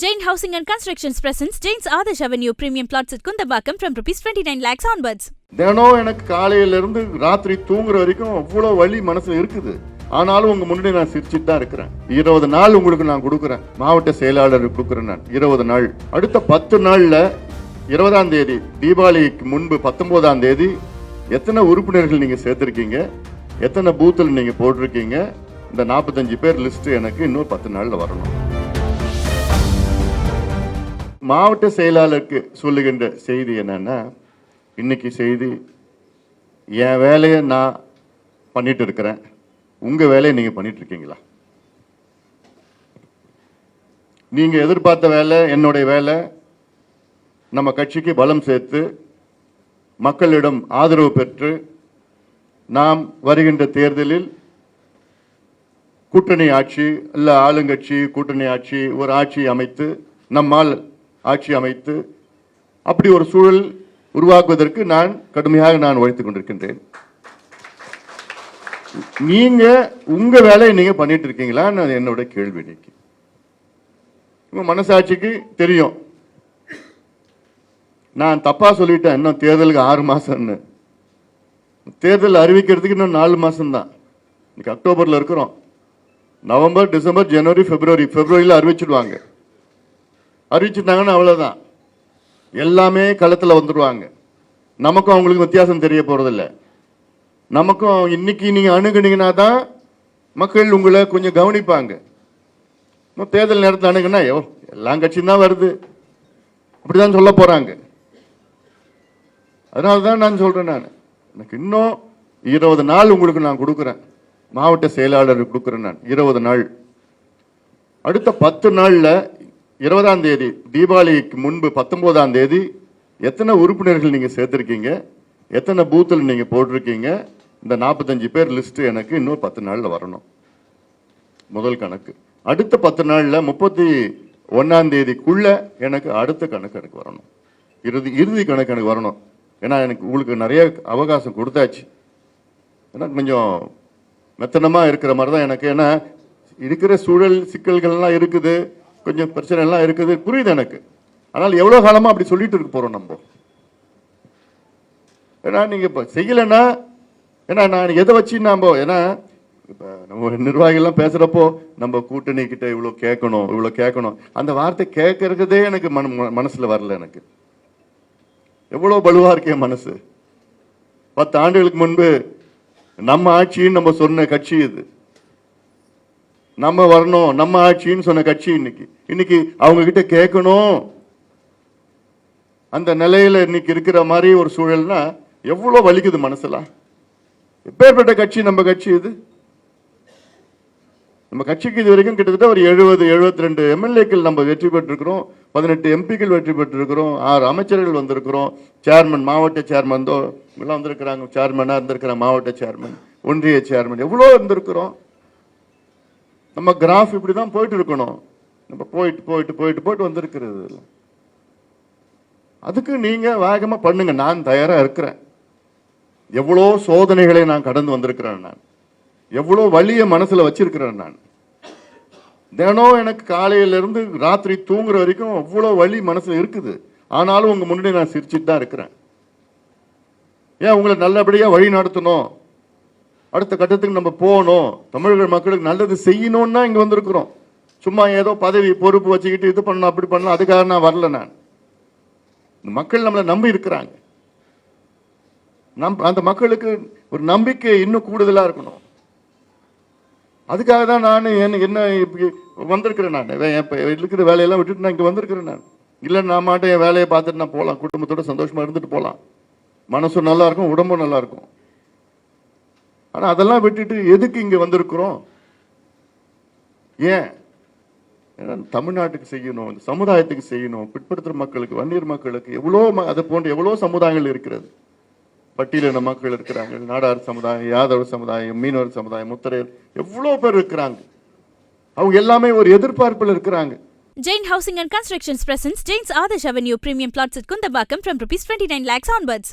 Jain Housing and Constructions presents Jain's Adarsh Avenue Premium Plots at Kundambakam from rupees 29 lakhs onwards. தினம் எனக்கு காலையில இருந்து ராத்திரி தூங்குற வரைக்கும் அவ்வளோ வலி மனசுல இருக்குது. ஆனாலும் உங்க முன்னாடி நான் சிரிச்சுட்டு தான் இருக்கிறேன். 20 நாள் உங்களுக்கு நான் கொடுக்குறேன். மாவட்ட செயலாளருக்கு கொடுக்குறேன் நான் 20 நாள். அடுத்த 10 நாள்ல 20ஆம் தேதி தீபாவளிக்கு முன்பு 19ஆம் தேதி எத்தனை உறுப்பினர்கள் நீங்க சேர்த்திருக்கீங்க, எத்தனை பூத்தில் நீங்க போட்டிருக்கீங்க, இந்த 45 பேர் லிஸ்ட் எனக்கு இன்னும் 10 நாள்ல வரணும். மாவட்ட செயலாளருக்கு சொல்லுகின்ற செய்தி என்னன்னா, இன்னைக்கு செய்தி என் வேலையை நான் பண்ணிட்டு இருக்கிறேன், உங்க வேலையை நீங்க பண்ணிட்டு இருக்கீங்களா? நீங்க எதிர்பார்த்த வேலை என்னுடைய வேலை, நம்ம கட்சிக்கு பலம் சேர்த்து மக்களிடம் ஆதரவு பெற்று நாம் வருகின்ற தேர்தலில் கூட்டணி ஆட்சி இல்ல ஆளுங்கட்சி கூட்டணி ஆட்சி ஒரு ஆட்சி அமைத்து நம்மால் ஆட்சி அமைத்து அப்படி ஒரு சூழல் உருவாக்குவதற்கு நான் கடுமையாக உழைத்துக் கொண்டிருக்கின்றேன். நீங்க உங்க வேலையை நீங்க பண்ணிட்டு இருக்கீங்களா? என்னோட கேள்வி. இன்னைக்கு உங்க மனசாட்சிக்கு தெரியும், நான் தப்பா சொல்லிட்டேன். இன்னும் தேர்தலுக்கு 6 மாசம்னு. தேர்தல் அறிவிக்கிறதுக்கு இன்னும் 4 மாசம் தான். இன்னைக்கு அக்டோபர்ல இருக்கிறோம். நவம்பர், டிசம்பர், ஜனவரி, பிப்ரவரியில் அறிவிச்சிடுவாங்க. அறிவிச்சுட்டாங்கன்னா அவ்வளவுதான், எல்லாமே களத்துல வந்துடுவாங்க. நமக்கும் அவங்களுக்கு வித்தியாசம் தெரிய போறதில்லை. நமக்கும் இன்னைக்கு நீங்க அணுகுனீங்கன்னா தான் மக்கள் உங்களை கொஞ்சம் கவனிப்பாங்க. தேர்தல் நேரத்தில் அணுகுனா எல்லா கட்சியும் தான் வருது அப்படிதான் சொல்ல போறாங்க. அதனாலதான் நான் சொல்றேன், நான் எனக்கு இன்னும் 20 நாள் உங்களுக்கு நான் கொடுக்குறேன். மாவட்ட செயலாளருக்கு கொடுக்குறேன் நான் 20 நாள். அடுத்த 10 நாள்ல 20ஆம் தேதி தீபாவளிக்கு முன்பு 19ஆம் தேதி எத்தனை உறுப்பினர்கள் நீங்க சேர்த்திருக்கீங்க, எத்தனை பூத்தில் நீங்க போட்டிருக்கீங்க, இந்த 45 பேர் லிஸ்ட் எனக்கு இன்னும் 10 நாள்ல வரணும். முதல் கணக்கு. அடுத்த 10 நாள்ல 31ஆம் தேதிக்குள்ள எனக்கு அடுத்த கணக்கு எனக்கு வரணும். இறுதி கணக்கு எனக்கு வரணும். ஏன்னா எனக்கு உங்களுக்கு நிறைய அவகாசம் கொடுத்தாச்சு. ஏன்னா கொஞ்சம் மெத்தனமா இருக்கிற மாதிரி தான் எனக்கு. ஏன்னா இருக்கிற சூழல் சிக்கல்கள்லாம் இருக்குது, கொஞ்சம் பிரச்சனை எல்லாம் இருக்குது, புரியுது எனக்கு. ஆனால் எவ்வளவு காலமா அப்படி சொல்லிட்டு இருக்க போறோம் நம்ம? ஏன்னா நீங்க இப்ப செய்யலன்னா, ஏன்னா நான் எதை வச்சு நாம, ஏன்னா நம்ம நிர்வாகிகள்லாம் பேசுறப்போ நம்ம கூட்டணி கிட்ட இவ்வளவு கேட்கணும், அந்த வார்த்தை கேட்கறதே எனக்கு மனசுல வரல. எனக்கு எவ்வளவு பலுவா இருக்கேன் மனசு. 10 ஆண்டுகளுக்கு முன்பு நம்ம ஆட்சின்னு நம்ம சொன்ன கட்சி இது. நம்ம வரணும், நம்ம ஆட்சின்னு சொன்ன கட்சி இன்னைக்கு அவங்க கிட்ட கேட்கணும். அந்த நிலையில இன்னைக்கு இருக்கிற மாதிரி ஒரு சூழல்னா எவ்வளவு வலிக்குது மனசுல. எப்பேற்பட்ட கட்சி நம்ம கட்சி இது. நம்ம கட்சிக்கு இது வரைக்கும் கிட்டத்தட்ட ஒரு 72 எம்எல்ஏக்கள் நம்ம வெற்றி பெற்றிருக்கிறோம், 18 எம்பிக்கள் வெற்றி பெற்றிருக்கிறோம், 6 அமைச்சர்கள் வந்திருக்கிறோம், சேர்மன், மாவட்ட சேர்மன் எல்லாம் வந்திருக்கிறாங்க, சேர்மனா இருந்திருக்கிறாங்க, மாவட்ட சேர்மன், ஒன்றிய சேர்மன், எவ்வளோ இருந்திருக்கிறோம். நம்ம கிராஃப் இப்படிதான் போயிட்டு இருக்கணும். நம்ம போயிட்டு வந்திருக்கிறது. அதுக்கு நீங்க வேகமா பண்ணுங்க. நான் தயாரா இருக்கிறேன். எவ்வளோ சோதனைகளை நான் கடந்து வந்திருக்கிறேன். நான் எவ்வளோ வலிய மனசுல வச்சிருக்கிறேன். நான் தினம் எனக்கு காலையில இருந்து ராத்திரி தூங்குற வரைக்கும் அவ்வளோ வலி மனசுல இருக்குது. ஆனாலும் உங்க முன்னாடி நான் சிரிச்சுட்டு தான் இருக்கிறேன். ஏன் உங்களை நல்லபடியா வழி நடத்தணும், அடுத்த கட்டத்துக்கு நம்ம போகணும், தமிழக மக்களுக்கு நல்லது செய்யணும்னா இங்க வந்திருக்கிறோம். சும்மா ஏதோ பதவி பொறுப்பு வச்சுக்கிட்டு இது பண்ணணும் அப்படி பண்ணலாம் அதுக்காக நான் வரல. நான் மக்கள் நம்மளை நம்பி இருக்கிறாங்க. அந்த மக்களுக்கு ஒரு நம்பிக்கை இன்னும் கூடுதலா இருக்கணும். அதுக்காக தான் நான் என்ன வந்திருக்கிறேன். நான் இருக்கிற வேலையெல்லாம் விட்டுட்டு நான் இங்க வந்திருக்கிறேன். நான் இல்லை, நான் மாட்டேன், என் வேலையை பார்த்துட்டு நான் போகலாம், குடும்பத்தோட சந்தோஷமா இருந்துட்டு போகலாம், மனசும் நல்லா இருக்கும், உடம்பும் நல்லா இருக்கும். ஆனா அதெல்லாம் விட்டுட்டு எதுக்கு இங்க வந்திருக்கிறோம்? ஏன்? தமிழ்நாட்டுக்கு செய்யணும், இந்த சமுதாயத்துக்கு செய்யணும், பிற்படுத்துற மக்களுக்கு, வன்னியர் மக்களுக்கு, எவ்வளோ அது போன்ற எவ்வளோ சமுதாயங்கள் இருக்கிறது. பட்டியலின மக்கள் இருக்கிறாங்க, நாடார் சமுதாயம், யாதவர் சமுதாயம், மீனவர் சமுதாயம், முத்தரையர், எவ்வளோ பேர் இருக்கிறாங்க. அவங்க எல்லாமே ஒரு எதிர்பார்ப்பில் இருக்கிறாங்க. Jain Housing and Constructions presents Jain's Adarsh Avenue Premium Plots at Kundambakam from rupees 29 lakhs onwards.